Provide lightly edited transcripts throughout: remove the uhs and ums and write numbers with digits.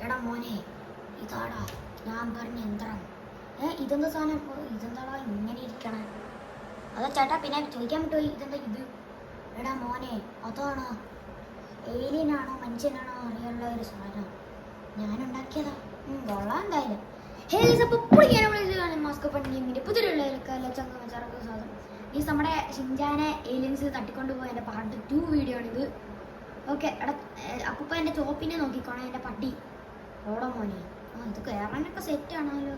എടാ മോനെ, ഇതാടാ ഞാൻ പറഞ്ഞ യന്ത്രം. ഇതെന്താ സാധനം? ഇതെന്താടാ ഇങ്ങനെ ഇരിക്കണേ? അതാ ചേട്ടാ, പിന്നെ ചോദിക്കാൻ പറ്റുമോ ഇതെന്താ ഇത്? എടാ മോനെ, അതാണോ ഏലിയനാണോ മനുഷ്യനാണോ അറിയാനുള്ള ഒരു സാധനം ഞാനുണ്ടാക്കിയതാ. കൊള്ളാം എന്തായാലും. ഈ നമ്മുടെ ഷിൻചാനെ ഏലിയൻസ് തട്ടിക്കൊണ്ടുപോയി എൻ്റെ പാർട്ട് 2 വീഡിയോ ആണിത്. ഓക്കെ എടാ, അപ്പൂപ്പ എൻ്റെ ചോപ്പിനെ നോക്കിക്കോണേ, എൻ്റെ പട്ടി. ഓടോ മോനെ, ഇത് കയറാനൊക്കെ സെറ്റാണല്ലോ.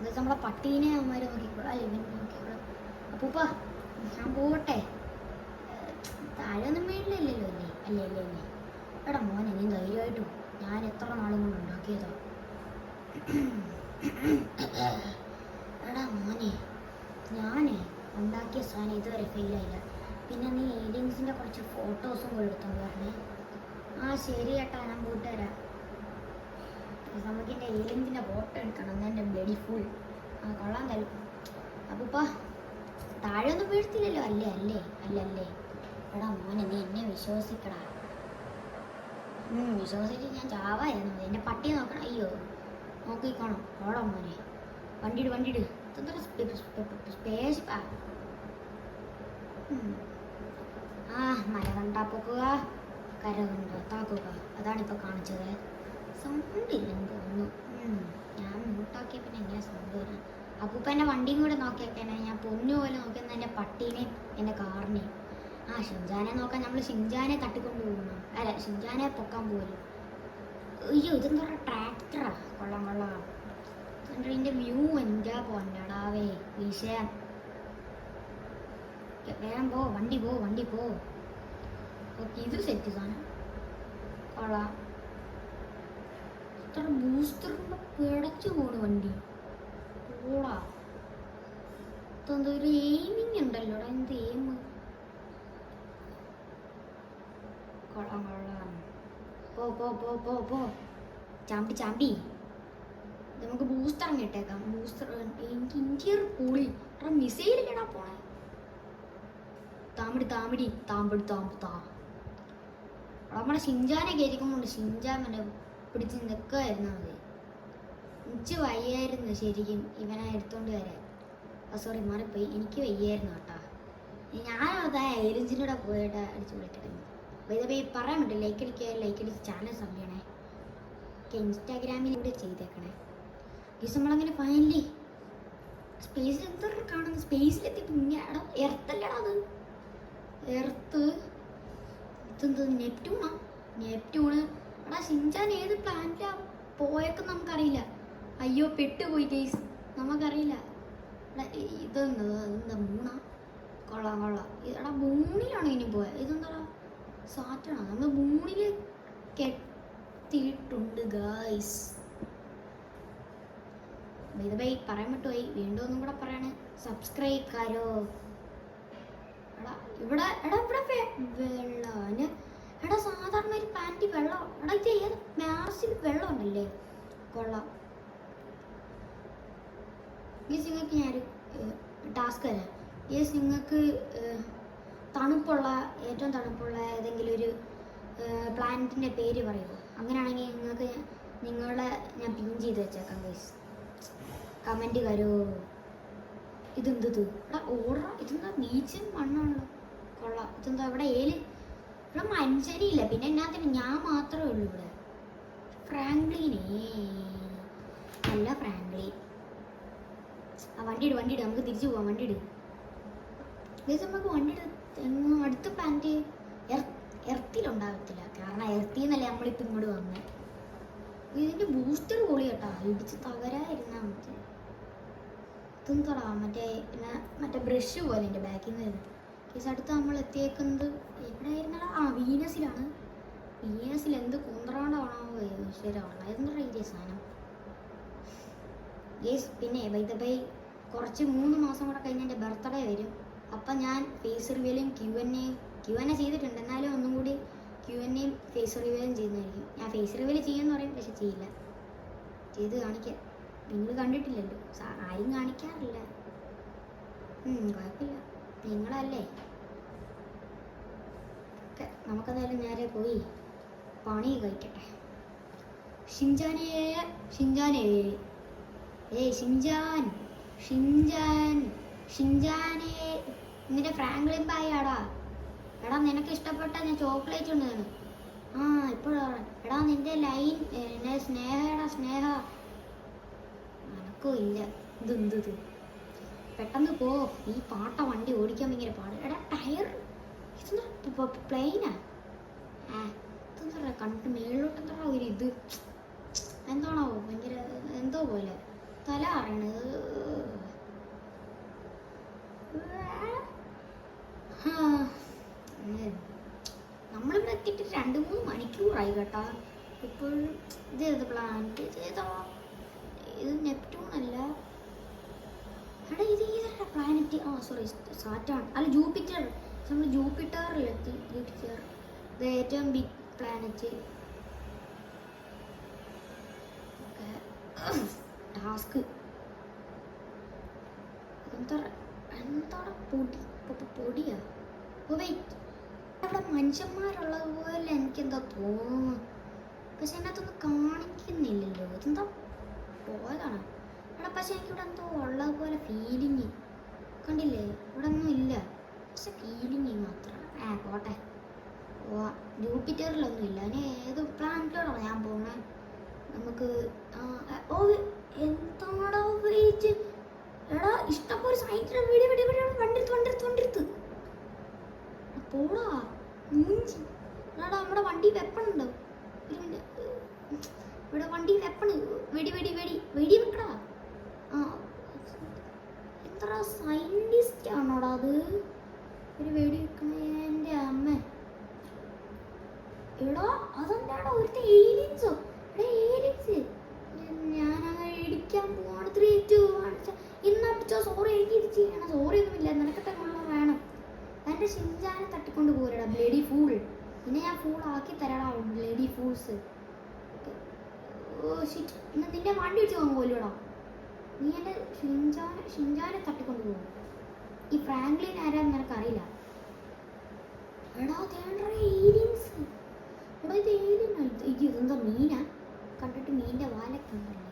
ഇത് നമ്മളെ പട്ടീനെ അവന്മാർ നോക്കിക്കോളാം, അല്ലേ ഇവൻ നോക്കിക്കോളാം. അപ്പൂപ്പ ഞാൻ പോകട്ടെ. താഴെയൊന്നും വീട്ടിലില്ലല്ലോ അല്ലേ? അല്ലേ അല്ലേ അല്ലേ? എടാ മോനെ, നീ ധൈര്യമായിട്ടും ഞാൻ എത്ര നാളും കൊണ്ട് ഉണ്ടാക്കിയതാ. എടാ മോനെ, ഞാനേ ഉണ്ടാക്കിയ സാധനം ഇതുവരെ ഫെയിലായില്ല. പിന്നെ നീ ഏലിയൻസിൻ്റെ കുറച്ച് ഫോട്ടോസും കൂടെ എടുത്തോണ്ട് പറഞ്ഞേ. ശരി ചേട്ടാ, ഞാൻ പോയിട്ട് വരാം. നമുക്ക് എൻ്റെ ഏലിയൻസിൻ്റെ ഫോട്ടോ എടുക്കണം, എൻ്റെ ബ്ലഡി ഫുൾ. കൊള്ളാൻ തരും. അപ്പൂപ്പ താഴെ ഒന്നും വീഴ്ത്തില്ലല്ലോ? അല്ലേ അല്ലേ അല്ലല്ലേ? എടാ മോനെ, നീ എന്നെ വിശ്വസിക്കടാ. വിശ്വസിച്ച് ഞാൻ ചാവായിരുന്നു. എൻ്റെ പട്ടി നോക്കണം. അയ്യോ, നോക്കിക്കോണം. ഓടാ മോനെ, വണ്ടിയിട് വണ്ടിയിട്. മല കണ്ടാ പൊക്കുക, കര കണ്ടാ താക്കുക. അതാണിപ്പോൾ കാണിച്ചത്. സൗണ്ട് ഇല്ലെന്ന് തോന്നുന്നു. ഞാൻ മ്യൂട്ടാക്കിയ പിന്നെ എങ്ങനെ സൗണ്ട് വരാം? അപ്പൂപ്പ എൻ്റെ വണ്ടിയും കൂടെ നോക്കിയേക്കാനെ. ഞാൻ പൊന്നു പോലെ നോക്കുന്ന എൻ്റെ പട്ടീനെയും എൻ്റെ കാറിനെയും. ഷിൻചാനെ നോക്കാൻ നമ്മൾ ഷിൻചാനെ തട്ടിക്കൊണ്ട് പോകണം. അല്ല, ഷിൻചാനെ പൊക്കാൻ പോലും. അയ്യോ, ഇതെന്താ പറയുക, ട്രാക്ടറാ. കൊള്ളാം കൊള്ളാം. ഇതിൻ്റെ വ്യൂ എന്താ പോണ്ടാവേ വിഷയം. വേഗം പോ, വണ്ടി പോ വണ്ടി പോ. ഓക്കെ, ഇത് സെറ്റ് സാധനം. കൊള്ളാം. ഇത്ര ബൂസ്റ്റർ കൊണ്ട് പിടച്ചു പോണു വണ്ടി. ഓടാ, ഇതെന്തോ ഒരു എയിമിങ് ഉണ്ടല്ലോ. എന്ത് എയിം? കൊള്ളാം കൊള്ളാം. പോ പോ പോ പോ പോ ചാമ്പി ചാമ്പി. നമുക്ക് ബൂസ്റ്റർ ഇട്ടേക്കാം. ബൂസ്റ്റർ എനിക്ക് ഇന്റീരിയർ കൂളി. മിസൈൽ കേടാ പോണേ. താമ്പടി താമ്പടി താമ്പടി താമ്പുത്താ. നമ്മുടെ ഷിൻചാനെ കയറ്റിക്കുമ്പോണ്ട് ഷിൻചാൻ മറ്റേ പിടിച്ച് നിൽക്കുമായിരുന്നു. മതി ഉച്ച വയ്യായിരുന്നു ശരിക്കും ഇവനെ എടുത്തോണ്ട് വരാൻ. സോറി, മാറിപ്പോയി. എനിക്ക് വയ്യായിരുന്നു കേട്ടാ. ഞാനതാ ഏലിയൻസിൻ്റെ കൂടെ പോയിട്ട് അടിച്ചു വിളിട്ടിരുന്നു. വൈദ്യുതി പറയാൻ പറ്റും. ലൈക്ക് അടിച്ച് ചാനൽ സബ് ചെയ്യണേ. ഇൻസ്റ്റാഗ്രാമിലൂടെ ചെയ്തേക്കണേ. ഈ നമ്മളങ്ങനെ ഫൈനലി സ്പേസിൽ എന്തോ കാണുന്നു. സ്പേസിലെത്തി. പിന്നെ എർത്തല്ലടാ അത്. എർത്ത് ഇതെന്ത്? നെപ്റ്റ്യൂണാ? നെപ്റ്റ്യൂണ്. എടാ ഷിൻചാൻ ഏത് പ്ലാനറ്റാ പോയൊക്കെ നമുക്കറിയില്ല. അയ്യോ, പെട്ടുപോയി കേസ്, നമുക്കറിയില്ല. ഇതെന്താ മൂണാ? കൊള്ളാം കൊള്ളാം. എടാ മൂണിലാണ് ഇനി പോയത്. ഇതെന്താ സാറ്റാണോ? നമ്മൾ മൂണിൽ കെട്ടിയിട്ടുണ്ട് ഗായ്സ്. ബൈ പറയാൻ പറ്റുപോയി. വീണ്ടും ഒന്നും കൂടെ പറയണേ, സബ്സ്ക്രൈബ് കാരോ. എടാ ഇവിടെ വെള്ളം. എടാ സാധാരണ ഒരു പാൻറ്റി വെള്ളം. എടാ ഇത് ഏത് മാസിൽ വെള്ളം ഉണ്ടല്ലേ? കൊള്ളാം. ഈ നിങ്ങൾക്ക് ഞാനൊരു ടാസ്ക് തരാം. ഈ നിങ്ങൾക്ക് ഏറ്റവും തണുപ്പുള്ള ഏതെങ്കിലും ഒരു പ്ലാനറ്റിൻ്റെ പേര് പറയുമോ? അങ്ങനെയാണെങ്കിൽ നിങ്ങൾക്ക് നിങ്ങളെ ഞാൻ പിൻ ചെയ്ത് വെച്ചേക്കാം ഗൈസ്. കമൻറ്റ് കരോ. ഇതെന്ത്? എടാ ഓർഡർ. ഇതെന്താ ബീച്ചും മണ്ണാണല്ലോ. കൊള്ളാം. ഇതെന്താ ഇവിടെ ഇവിടെ മനുഷ്യരില്ല. പിന്നെ എന്നാത്തിന് ഞാൻ മാത്രമേ ഉള്ളൂ ഇവിടെ. ഫ്രാങ്ക്ലിനെ അല്ല, ഫ്രാങ്ക്ലിൻ. വണ്ടിയിട് നമുക്ക് തിരിച്ചു പോവാം. വണ്ടിയിട്. നമുക്ക് വണ്ടിയിട്. എങ്ങും അടുത്ത പ്ലാന്റ് എർത്തിലുണ്ടാകത്തില്ല. കാരണം എർത്തിൽ നിന്നല്ലേ നമ്മളിപ്പോൾ ഇങ്ങോട്ട് വന്നത്. ഇതിൻ്റെ ബൂസ്റ്റർ പൊളി കേട്ടാ. ഇടിച്ച് തകരായിരുന്നാ മതി. ഇതെന്താടാ മറ്റേ ബ്രഷ് പോലെ എൻ്റെ ബാക്കിൽ നിന്ന് വരുന്നത്. കേസ് അടുത്ത് നമ്മൾ എത്തിയേക്കുന്നത് എവിടെയായിരുന്നടാ? വീനസിലാണ്. വീനസിൽ എന്ത് കുന്ത്രാണ്ടാണോ ഈശ്വരമുള്ള. എന്താ ഈ സാധനം ഗേസ്? പിന്നെ ബൈ കുറച്ച് 3 മാസം കൂടെ കഴിഞ്ഞ് എൻ്റെ ബർത്ത്ഡേ വരും. അപ്പം ഞാൻ ഫേസ് റിവ്യൂലും Q&A ചെയ്തിട്ടുണ്ട്. എന്നാലും ഒന്നും കൂടി Q&A ഫേസ് റിവ്യൂലും ചെയ്യുന്നതായിരിക്കും. ഞാൻ ഫേസ് റിവ്യൂല് ചെയ്യുമെന്ന് പറയും, പക്ഷെ ചെയ്യില്ല. ചെയ്ത് കാണിക്കാം. നിങ്ങൾ കണ്ടിട്ടില്ലല്ലോ, ആരും കാണിക്കാറില്ല. കുഴപ്പമില്ല, നിങ്ങളല്ലേ. നമുക്കെന്തായാലും നേരെ പോയി പണി കഴിക്കട്ടെ. ഷിൻജാനേ ഷിൻജാനേ ഏയ് ഷിൻജാൻ ഷിൻജാൻ ഷിൻജാനേ നിന്റെ ഫ്രാങ്ക്ലിൻ ബായ് ആടാ. എടാ നിനക്ക് ഇഷ്ടപ്പെട്ട ഞാൻ ചോക്ലേറ്റ് ഉണ്ട്. ആ ഇപ്പോഴാ എടാ നിന്റെ ലൈൻ സ്നേഹടാ സ്നേഹ എനക്കും ഇല്ല. ഇത് പെട്ടെന്ന് പോ. ഈ പാട്ട വണ്ടി ഓടിക്കാൻ ഭയങ്കര പാട്. എടാ ടയർ ഇതെന്താ പ്ലെയിനാ? ഇതെന്താ പറയുക കണ്ടിട്ട് മേളിലോട്ട് എന്താ ഒരു ഇത് എന്താണോ ഭയങ്കര എന്തോ പോലെ തല അറിയണത്. നമ്മളിവിടെ എത്തിയിട്ട് 2-3 മണിക്കൂറായി കേട്ടാ. ഇപ്പോഴും ഇത് പ്ലാനറ്റ് ചെയ്തോ? ഇത് നെപ്റ്റ്യൂൺ അല്ല. എടാ ഇത് ഏതാ പ്ലാനറ്റ്? ആ സോറി സാറ്റാണ്. അല്ല ജൂപ്പിറ്റർ. നമ്മൾ ജൂപ്പിറ്ററിലെത്തി. ജൂപ്പിറ്റർ ഇത് ഏറ്റവും ബിഗ് പ്ലാനറ്റ്. ടാസ്ക് എന്താണ് പൊടിയാ? ഓ വെയിറ്റ്, അവിടെ മനുഷ്യന്മാരുള്ളത് പോലെ എനിക്കെന്താ തോന്നുന്നു. പക്ഷെ അതിനകത്തൊന്നും കാണിക്കുന്നില്ലല്ലോ. ഇതെന്താ പോയതാണ് എടാ. പക്ഷെ എനിക്കിവിടെ എന്തോ ഉള്ളത് പോലെ ഫീലിങ് കണ്ടില്ലേ? ഇവിടെ ഒന്നും ഇല്ല, പക്ഷെ ഫീലിങ് മാത്രം. പോട്ടെ. ജൂപ്പിറ്ററിലൊന്നും ഇല്ല. ഇനി ഏത് പ്ലാനറ്റോടാണ് ഞാൻ പോകുന്നത്? നമുക്ക് ഓ എന്താണോ വെയിറ്റ്. എടാ ഇഷ്ടംപോലെ സൈറ്റിൽ വണ്ടിരുത്ത് പോടാ മൂഞ്ചി. എടാ നമ്മുടെ വണ്ടി വെപ്പണുണ്ടോ? ഇവിടെ വണ്ടി വെപ്പണ്. വെടി വെക്കടാ. ആ എത്ര സയന്റിസ്റ്റ് ആണോടാ അത് ഒരു വെടി വെക്കണേ? എൻ്റെ അമ്മ. എടാ അതെന്താടാ ഒരുത്ത ഏലിയൻസോ? എടാ ഏലിയൻസ് ഞാനങ്ങനെ ഇടിക്കാൻ പോവാണ്. 3, 2, 1 ഇന്നടിച്ചോ. സോറി എനിക്ക് ഇടിച്ച് ചെയ്യണം. സോറി ഒന്നുമില്ല, നിനക്കത്തെ കൊള്ള വേണം. എൻ്റെ ഷിൻജാനെ തട്ടിക്കൊണ്ട് പോരടാ ബ്ലഡി ഫൂൾ. പിന്നെ ഞാൻ ഫൂൾ ആക്കി തരാടാ ബ്ലഡി ഫൂൾസ്. ഓ ഷിറ്റ്, ഇന്ന് നിന്റെ വണ്ടി വെച്ച് വാങ്ങുമല്ലോടാ. നീ എൻ്റെ ഷിൻജാനെ തട്ടിക്കൊണ്ട് പോകും. ഈ ഫ്രാങ്ക്ലിൻ ആരാന്ന് നിനക്കറിയില്ല. എടാ ഏലിയൻസ്. എടാ ഇത് ഏലിയൻ. ഇതെന്താ മീനാ? കണ്ടിട്ട് മീനിൻ്റെ വാലൊക്കെ ഉണ്ടല്ലോ.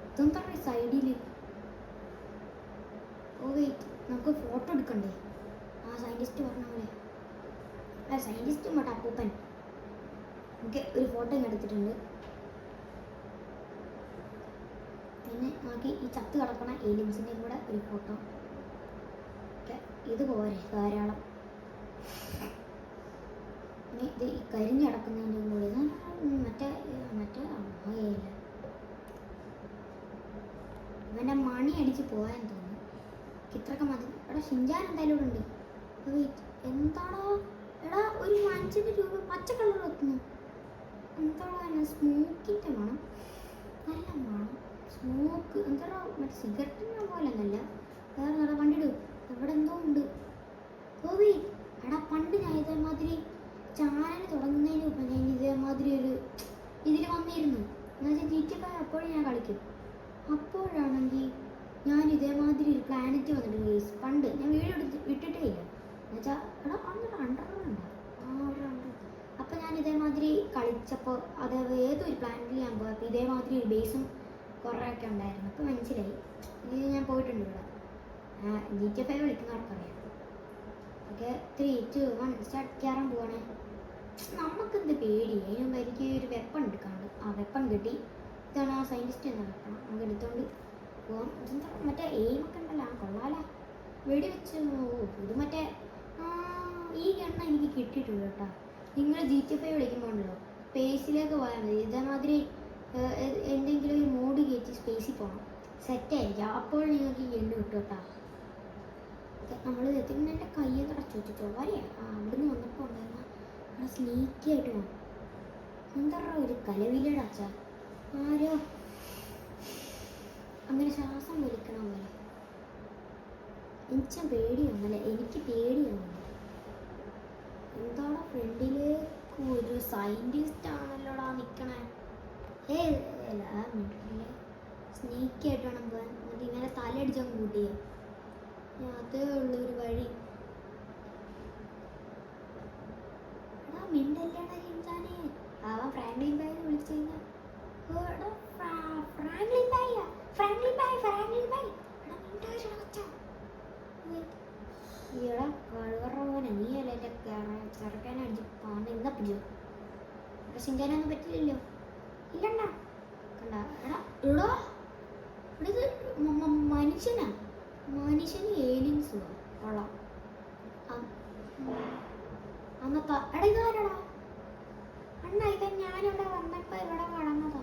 ഇതെന്താ സൈഡിൽ? ഓ വെയിറ്റ്, നമുക്ക് ഫോട്ടോ എടുക്കണ്ടേ? ആ സയൻറ്റിസ്റ്റ് പറഞ്ഞ പോലെ. അല്ല സയൻറ്റിസ്റ്റ് മറ്റേ അപ്പൂപ്പൻ. ഓക്കെ ഒരു ഫോട്ടോ ഇങ്ങനെ എടുത്തിട്ടുണ്ട്. പിന്നെ നമുക്ക് ഈ ചത്ത് കിടക്കണ ഏലിയൻസിൻ്റെയും കൂടെ ഒരു ഫോട്ടോ. ഓക്കെ ഇത് പോരെ ധാരാളം. ഇനി ഇത് ഈ കരിഞ്ഞ് കിടക്കുന്നതിൻ്റെയും കൂടെ മറ്റേ അമ്മയില്ല. ഇവൻ്റെ മണി അടിച്ച് പോകാൻ തോന്നുന്നു. ഇത്രയൊക്കെ മതി. എടാ ഷിൻജാൻ എന്തായാലും ഇവിടെ ഉണ്ട്. വെയിറ്റ് എന്താണോ? എടാ ഒരു മനുഷ്യൻ്റെ രൂപ പച്ച കളർ വെക്കുന്നു. എന്താണോ സ്മോക്കിൻ്റെ മണം? നല്ല മണം സ്മോക്ക്. എന്താണോ മറ്റേ സിഗരറ്റിൻ്റെ പോലെ ഒന്നല്ല. വേറെ നട വണ്ടിയിടും. ഇവിടെ എന്തോ ഉണ്ട്. ഓ വെയിറ്റ്, എടാ പണ്ട് ഞാൻ ഇതേമാതിരി ചാനൽ തുടങ്ങുന്നതിന് മുമ്പ് ഞാൻ ഇതേമാതിരി ഒരു ഇതിൽ വന്നിരുന്നു. എന്നുവെച്ചാൽ GTA അപ്പോഴും ഞാൻ കളിക്കും. അപ്പോഴാണെങ്കിൽ ഞാൻ ഇതേമാതിരി ഒരു പ്ലാനറ്റ് വന്നിട്ടുണ്ട് ഗെയ്സ്. പണ്ട് ഞാൻ വീഡിയോ ഇട്ടിട്ടേ ഇല്ല. എന്നുവെച്ചാൽ എടാ അന്നൊരു അണ്ടറുണ്ടോ? അപ്പോൾ ഞാൻ ഇതേമാതിരി കളിച്ചപ്പോൾ അത് ഏതൊരു പ്ലാനറ്റിൽ ഞാൻ പോയപ്പോൾ ഇതേമാതിരി ഒരു ബേസും കുറേയൊക്കെ ഉണ്ടായിരുന്നു. അപ്പോൾ മനസ്സിലായി. ഇത് ഞാൻ പോയിട്ടുണ്ട് ഇവിടെ. GTA കളിക്കുന്നവർക്കറിയാം. Okay 3, 2, 1 start. കയറാൻ പോവാണേ. നമുക്കെന്ത് പേടി? അതിന് മുമ്പ് എനിക്ക് ഒരു വെപ്പൺ എടുക്കാണ്ട്. ആ വെപ്പൺ കിട്ടി. ഇതാണ് ആ സയൻറ്റിസ്റ്റ് എന്ന വെപ്പൺ. നമുക്ക് എടുത്തോണ്ട് പോവാം. ഇതെന്താ മറ്റേ എയിമൊക്കെ ഉണ്ടല്ലോ. കൊള്ളാലോ വെടി വെച്ച്. ഇത് മറ്റേ ഈ എണ്ണ എനിക്ക് കിട്ടിയിട്ടുണ്ട് കേട്ടോ. നിങ്ങൾ GTA കളിക്കുമ്പോൾ ഉണ്ടല്ലോ സ്പേസിലേക്ക് പോയാൽ മതി. ഇതേമാതിരി എന്തെങ്കിലും ഒരു മോഡ് കയറ്റി സ്പേസിൽ പോകണം. സെറ്റായിരിക്കാം. അപ്പോൾ നിങ്ങൾക്ക് ഈ എണ്ണ കിട്ടും കേട്ടോ. നമ്മൾ പിന്നെ എൻ്റെ കയ്യിൽ അടച്ചു വെച്ചിട്ടോ വരെയാ. അവിടുന്ന് വന്നപ്പോൾ ഉണ്ടായിരുന്ന അവിടെ സ്നീക്കി ആയിട്ട് പോകണം. എന്താ ഒരു കലവിലയുടെ അച്ഛ ആരോ അങ്ങനെ ശ്വാസം വലിക്കണ പോലെ. എനിക്ക് പേടിയാണല്ലേ. എനിക്ക് പേടിയാണ്. എന്താണോ ഫ്രണ്ടിലേക്ക് ഒരു സയൻറ്റിസ്റ്റ് ആണല്ലോടാ നിൽക്കണേ. മിണ്ടില്ലേ സ്നീക്കി ആയിട്ട് വേണം പോകാൻ. എന്നിട്ട് ഇങ്ങനെ തലയടിച്ചങ്ങ് കൂട്ടിയേ. അതേ ഉള്ളൊരു വഴി. എടാ മിണ്ടല്ലേടാ ഷിൻജാനെ. അവൻ ഫ്രാങ്ക്ലിൻ ബായ് വിളിച്ചു കഴിഞ്ഞാൽ ഫ്രാങ്ക്ലിൻ ബായ് ഫ്രാങ്ക്ലിൻ ബായ് ഫ്രാങ്ക്ലിൻ ബായ് ഈടാ കഴിവറവനെ നീ അല്ല എൻ്റെ ചെറുക്കാനടിച്ച് പാണ്ട് ഇന്ന പിടിച്ചോ ഇവിടെ ശിങ്കാനൊന്നും പറ്റില്ലല്ലോ ഇല്ലണ്ട കണ്ട എടാ എടാ ഇത് മനുഷ്യനാ മനുഷ്യന് ഏലിയൻസ് കൊള്ളാം അന്നത്തെ എടാ ഇതാരടാ അണ്ണ ഇത് ഞാനിവിടെ വന്നപ്പോ ഇവിടെ കടന്നതാ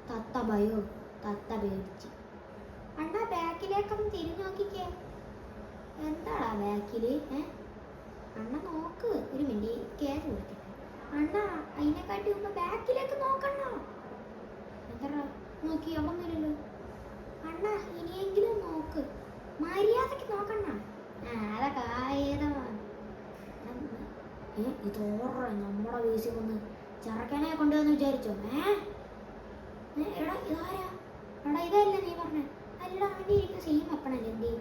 തത്ത ഭയോ തത്ത പേടിച്ച് അണ്ണ ബാക്കിലേക്കൊന്ന് തിരിഞ്ഞു നോക്കിക്കേ എന്താടാ ബാക്കില് അണ്ണ നോക്ക് ഒരു മിനിറ്റ് കയറി കൊടുത്തിട്ട് അണ്ണ അതിനെക്കാട്ടി മുമ്പ് ബാക്കിലേക്ക് നോക്കണ്ണ എന്താ നോക്കി ഒന്നുമില്ലല്ലോ അണ്ണ ഇനിയെങ്കിലും നോക്ക് മര്യാദക്ക് നോക്കണ്ണ അതൊക്കെ ഏതാ ഇതോറ നമ്മുടെ വീസിൽ വന്ന് ചെറുക്കനെ കൊണ്ടുവന്ന് വിചാരിച്ചോ എടാ ഇതാരാ എടാ ഇതല്ല നീ പറഞ്ഞ അല്ല അവൻ്റെ ഇരിക്കുന്ന സെയിം അപ്പണല്ലേ എൻ്റെ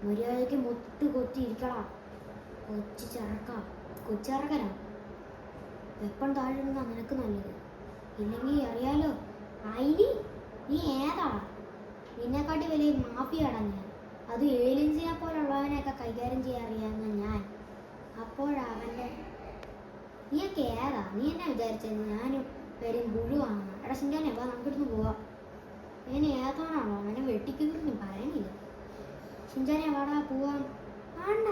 മര്യാദയ്ക്ക് മുട്ട് കൊത്തി ഇരിക്കടാ കൊച്ചു ചെറുക്ക കൊച്ചിറക്കനാ വെപ്പൺ താഴെ നിന്നാ നിനക്ക് നല്ലത് ഇല്ലെങ്കിൽ അറിയാലോ അയിനി നീ ഏതാ നിന്നെക്കാട്ടി വലിയ മാഫിയാടാ ഞാൻ അത് ഏലിയൻസിനെ പോലുള്ളവനെയൊക്കെ കൈകാര്യം ചെയ്യാൻ അറിയാവുന്ന ഞാൻ അപ്പോഴവൻ്റെ നീയൊക്കെ ഏതാ നീ എന്നെ വിചാരിച്ചത് ഞാനും പേരും പുഴുവാണ് എടാ ശിങ്കാനെ വാ നമുക്കിടുന്ന് പോവാം അങ്ങനെ ഏതാണോ അവനെ വെട്ടിക്കുന്നൊന്നും പറയുന്നില്ല ശിങ്കാനെ വാടാ പോവാം ആണ്ട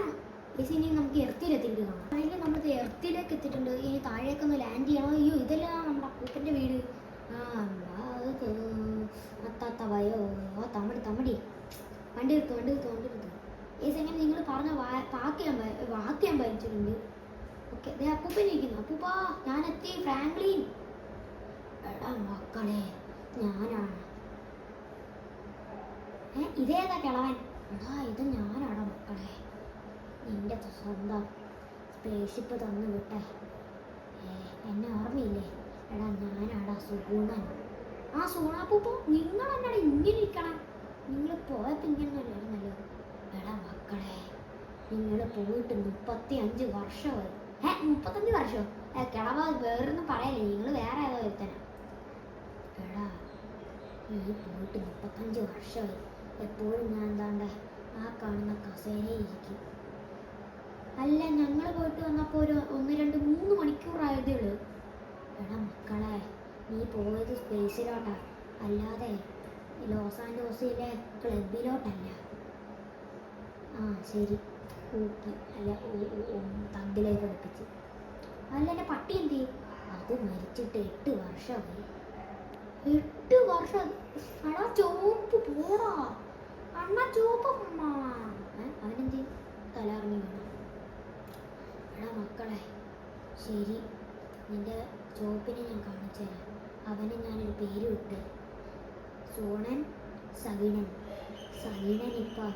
ബസ് ഇനി നമുക്ക് എർത്തിയിലെത്തിയിട്ട് കാണാം അതിൽ നമ്മൾ എർത്തിയിലേക്ക് എത്തിയിട്ടുണ്ട് ഇനി താഴേക്കൊന്ന് ലാൻഡ് ചെയ്യണോ അയ്യോ ഇതെല്ലാം നമ്മുടെ അപ്പൂപ്പൻ്റെ വീട് അത്താത്ത വയോ തമ്മടി വണ്ടി എടുത്തു ഈ സമയം നിങ്ങൾ പറഞ്ഞ വാക്ക് ഞാൻ ഭരിച്ചിട്ടുണ്ട് ഓക്കെ ദേ അപ്പൂപ്പൻ ഇരിക്കുന്നു അപ്പൂപ്പാ ഞാൻ എത്തി ഫ്രാങ്ക്ലിൻ എടാ മക്കളെ ഞാനാണ് ഇതേതാ കിളവൻ എടാ ഇത് ഞാനാടാ മക്കളെ നിന്റെ സ്വന്തം സ്പേസ്ഷിപ്പ് തന്നു വിട്ടെ എന്നെ ഓർമ്മയില്ലേ എടാ ഞാനാടാ സൂണൻ ആ സൂണാപ്പൂപ്പോ നിങ്ങൾ എന്നാടാ ഇങ്ങനെ ഇരിക്കണം നിങ്ങൾ പോയപ്പോൾ ഇങ്ങനെ വരുന്നല്ലോ എടാ മക്കളെ നിങ്ങൾ പോയിട്ട് 35 വർഷമായി 35 വർഷം കിളവ വേറൊന്നും പറയല്ലേ നിങ്ങൾ വേറെ ഏതോ ഒരുത്തനാ എടാ നീ പോയിട്ട് 35 വർഷമായി എപ്പോഴും ഞാൻ എന്താണ്ട് ആ കാണുന്ന കസേരയിരിക്കും അല്ല ഞങ്ങൾ പോയിട്ട് വന്നപ്പോൾ ഒരു 1-2-3 മണിക്കൂറായതേ ഉള്ളൂ എടാ മക്കളെ നീ പോയത് സ്പേസിലോട്ടാ അല്ലാതെ ലോസ് ആൻഡോസിലെ ക്ലബിലോട്ടല്ല ആ ശരി ഊട്ടി അല്ല തണ്ടിലേക്ക് അടുപ്പിച്ച് അല്ല എൻ്റെ പട്ടി എന്ത് ചെയ്യും അത് മരിച്ചിട്ട് 8 വർഷമായി 8 വർഷം അണ്ണാ ചോപ്പ് പോടാ അണ്ണാ ചോപ്പ് അവനെന്ത് ചെയ്യും തലറിഞ്ഞു വേണം എടാ മക്കളെ ശരി നിന്റെ ചോപ്പിനെ ഞാൻ കാണിച്ചു തരാം അവന് ഞാനൊരു പേര് വിട്ട് സോണൻ സഗിണൻ ഇപ്പം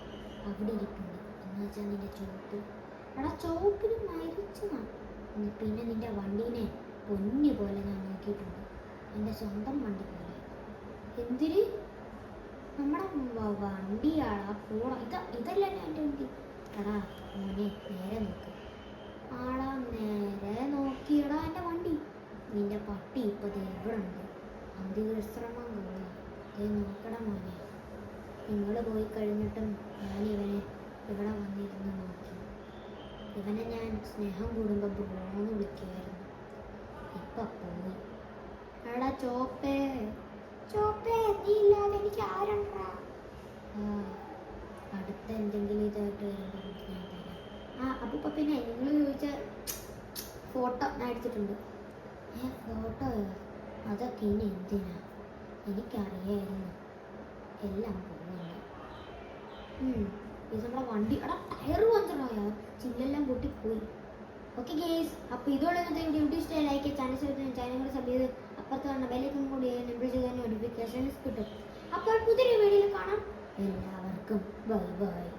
അവിടെ ഇരിപ്പുണ്ട് എന്ന് വെച്ചാൽ നിന്റെ ചോപ്പ് എടാ ചോപ്പിന് മരിച്ചതാ പിന്നെ നിന്റെ വണ്ടീനെ പൊന്നു പോലെ ഞാൻ നോക്കിയിട്ടുണ്ട് എൻ്റെ സ്വന്തം വണ്ടി പോലെ എന്തിന് നമ്മുടെ വണ്ടിയാടാ പോടാ ഇതല്ല എൻ്റെ വണ്ടി എടാ മോനെ നേരെ നോക്ക് ആടാ നേരെ നോക്കിയടാ എൻ്റെ വണ്ടി നിന്റെ പട്ടി ഇപ്പോൾ ഇവിടെ ഉണ്ട് അന്തിവിശ്രമം കൊള്ളുക നോക്കടാ മോനെ നിങ്ങൾ പോയി കഴിഞ്ഞിട്ടും ഞാനിവനെ ഇവിടെ വന്നിരുന്ന് നോക്കി ഇവനെ ഞാൻ സ്നേഹം കൂടുമ്പോൾ ബ്രോന്ന് വിളിക്കുമായിരുന്നു ഇപ്പം പോയി എടാ ചോപ്പേ നീ ഇല്ലാതെ എനിക്ക് ആരുണ്ടാ അടുത്ത എന്തെങ്കിലും ഇതായിട്ട് വരുമ്പോൾ ഞാൻ തരാം അപ്പോൾ പിന്നെ നിങ്ങൾ ചോദിച്ച ഫോട്ടോ ഞാൻ എടുത്തിട്ടുണ്ട് ഫോട്ടോയോ അതൊക്കെ ഇനി എന്തിനാ എനിക്കറിയായിരുന്നു എല്ലാം പോകുന്നുണ്ട് ഇത് നമ്മുടെ വണ്ടി എടാ ടയർ പഞ്ചറായോ ചില്ലെല്ലാം പൊട്ടിപ്പോയി ഓക്കെ ഗേസ് അപ്പോൾ ഇതോടെ യൂട്യൂബ് ഇഷ്ടമായി ലൈക്ക് ചാനൽ കൂടെ സബ് ചെയ്ത് അപ്പുറത്ത് കാണുന്ന ബെല്ലൈക്കൺ കൂടി എനേബിൾ ചെയ്താൽ നോട്ടിഫിക്കേഷൻസ് കിട്ടും അപ്പോൾ പുതിയൊരു വീഡിയോയിൽ കാണാം എല്ലാവർക്കും ബൈ